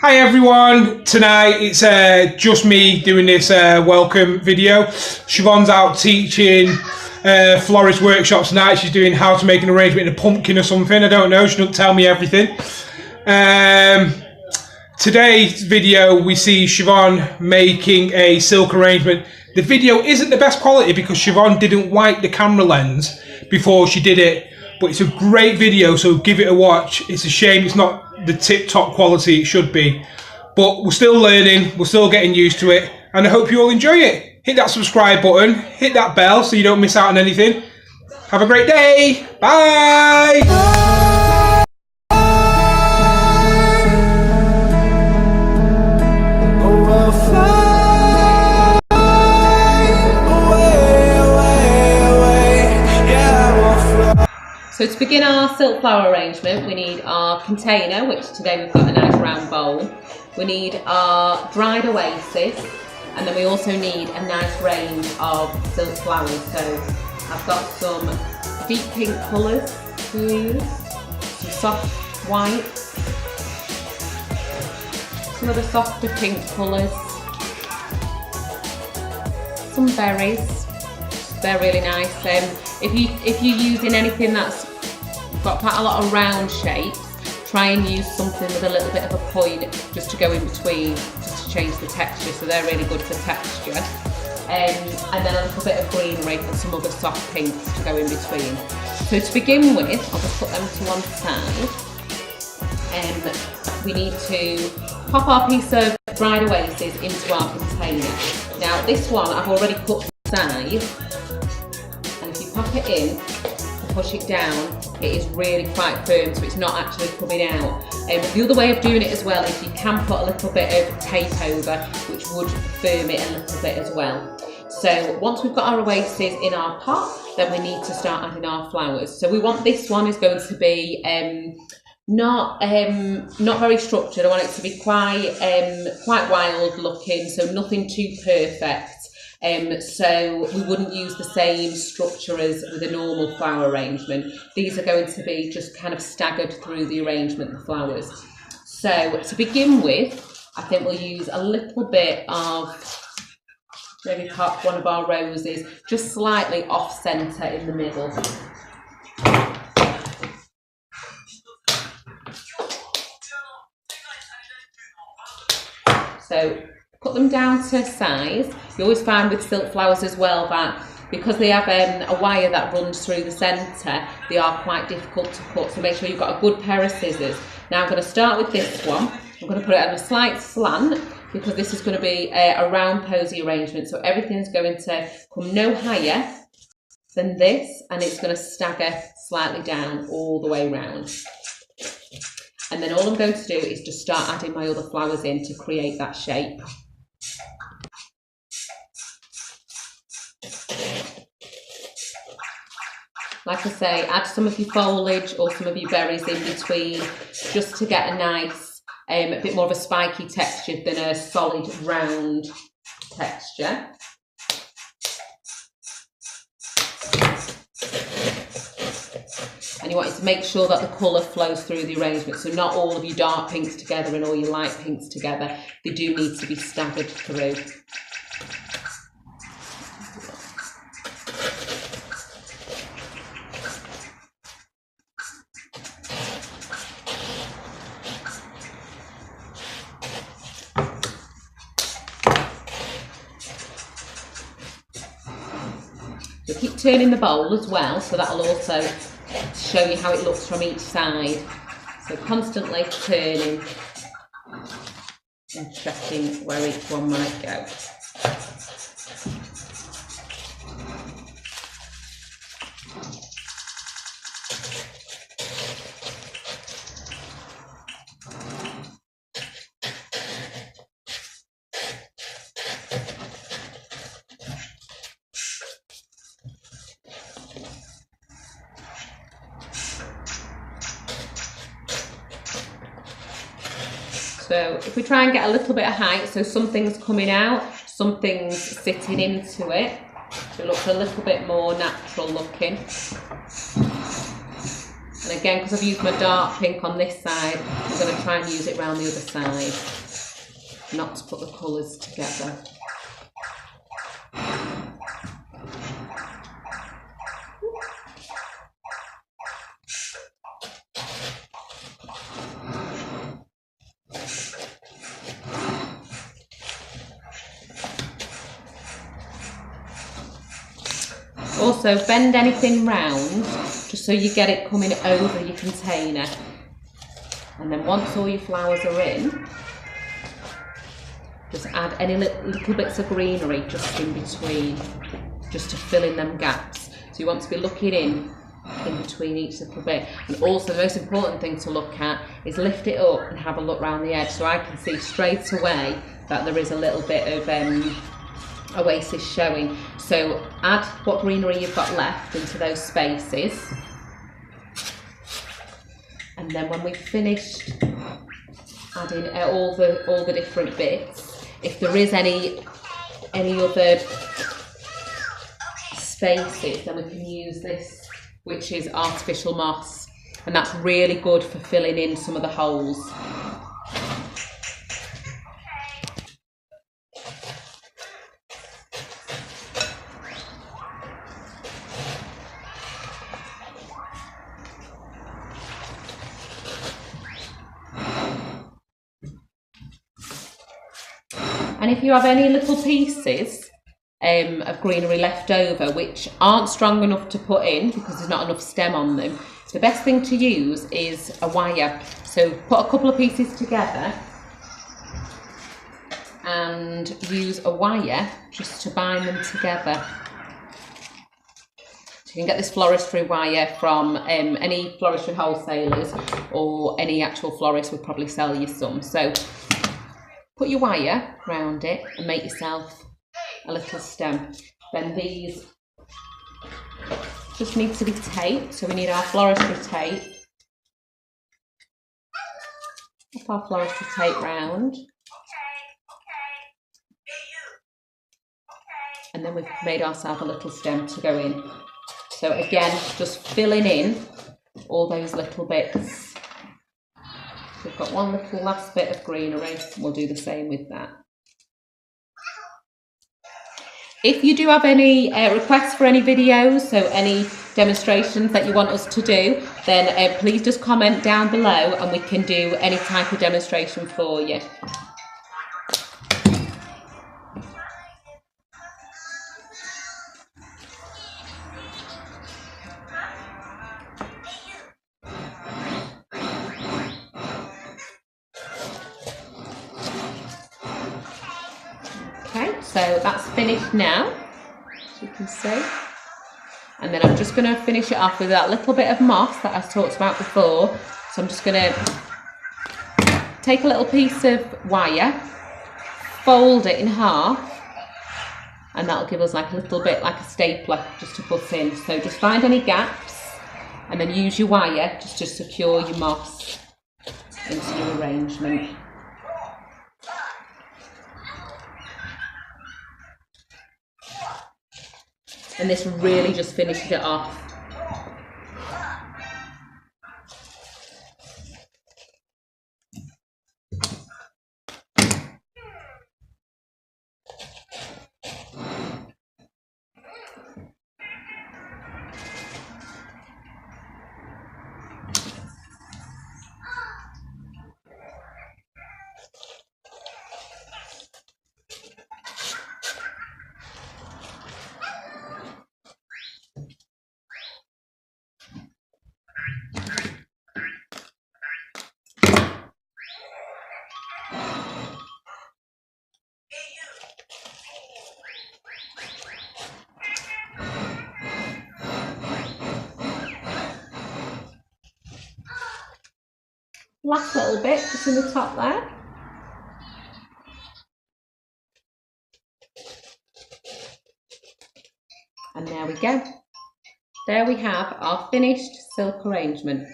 Hi everyone, tonight it's just me doing this welcome video. Siobhan's out teaching florist workshops tonight. She's doing how to make an arrangement in a pumpkin or something, I don't know, she doesn't tell me everything. Today's video we see Siobhan making a silk arrangement. The video isn't the best quality because Siobhan didn't wipe the camera lens before she did it, but it's a great video, so give it a watch. It's a shame it's not the tip-top quality it should be, but we're still learning, we're still getting used to it, and I hope you all enjoy it. Hit that subscribe button, hit that bell so you don't miss out on anything. Have a great day, bye! So to begin our silk flower arrangement, we need our container, which today we've got a nice round bowl. We need our dried oasis, and then we also need a nice range of silk flowers. So I've got some deep pink colours to use, some soft white, some of the softer pink colours, some berries. They're really nice. If you're using anything that's got quite a lot of round shapes, try and use something with a little bit of a point just to go in between, just to change the texture. So they're really good for texture. And then a little bit of greenery and some other soft pinks to go in between. So to begin with, I'll just put them to one side. We need to pop our piece of dried oasis into our container. Now this one I've already put aside. Pop it in and push it down, it is really quite firm, so it's not actually coming out. The other way of doing it as well is you can put a little bit of tape over, which would firm it a little bit as well. So once we've got our oasis in our pot, then we need to start adding our flowers. So we want this one is going to be not very structured. I want it to be quite wild looking, so nothing too perfect. So we wouldn't use the same structure as with a normal flower arrangement. These are going to be just kind of staggered through the arrangement, the flowers. So to begin with, I think we'll use a little bit of, maybe pop one of our roses just slightly off centre in the middle. So put them down to size. You always find with silk flowers as well that because they have a wire that runs through the centre, they are quite difficult to cut, so make sure you've got a good pair of scissors. Now I'm going to start with this one. I'm going to put it on a slight slant because this is going to be a round posy arrangement, so everything's going to come no higher than this, and it's going to stagger slightly down all the way round. And then all I'm going to do is just start adding my other flowers in to create that shape. Like I say, add some of your foliage or some of your berries in between just to get a nice, a bit more of a spiky texture than a solid round texture. And you want to make sure that the colour flows through the arrangement, so not all of your dark pinks together and all your light pinks together. They do need to be staggered through. So keep turning the bowl as well, so that'll also show you how it looks from each side. So constantly turning and checking where each one might go. So if we try and get a little bit of height, so something's coming out, something's sitting into it, so it looks a little bit more natural looking. And again, because I've used my dark pink on this side, I'm going to try and use it around the other side, not to put the colours together. Also, bend anything round just so you get it coming over your container. And then once all your flowers are in, just add any little bits of greenery just in between, just to fill in them gaps. So you want to be looking in between each little bit. And also the most important thing to look at is lift it up and have a look round the edge, so I can see straight away that there is a little bit of oasis showing. So add what greenery you've got left into those spaces, and then when we've finished adding all the different bits, if there is any other spaces, then we can use this, which is artificial moss, and that's really good for filling in some of the holes. And if you have any little pieces of greenery left over which aren't strong enough to put in because there's not enough stem on them, the best thing to use is a wire. So put a couple of pieces together and use a wire just to bind them together. So you can get this floristry wire from any floristry wholesalers, or any actual florist would probably sell you some. So put your wire around it and make yourself a little stem. Then these just need to be taped, so we need our floristry tape. Put our floristry tape round. And then we've made ourselves a little stem to go in. So again, just filling in all those little bits. We've got one little last bit of greenery, we'll do the same with that. If you do have any requests for any videos, so any demonstrations that you want us to do, then please just comment down below and we can do any type of demonstration for you. Okay, so that's finished now, as you can see. And then I'm just going to finish it off with that little bit of moss that I talked about before. So I'm just going to take a little piece of wire, fold it in half, and that'll give us like a little bit like a stapler just to put in. So just find any gaps and then use your wire just to secure your moss into your arrangement. And this really just finishes it off. Last little bit just in the top there. And there we go. There we have our finished silk arrangement.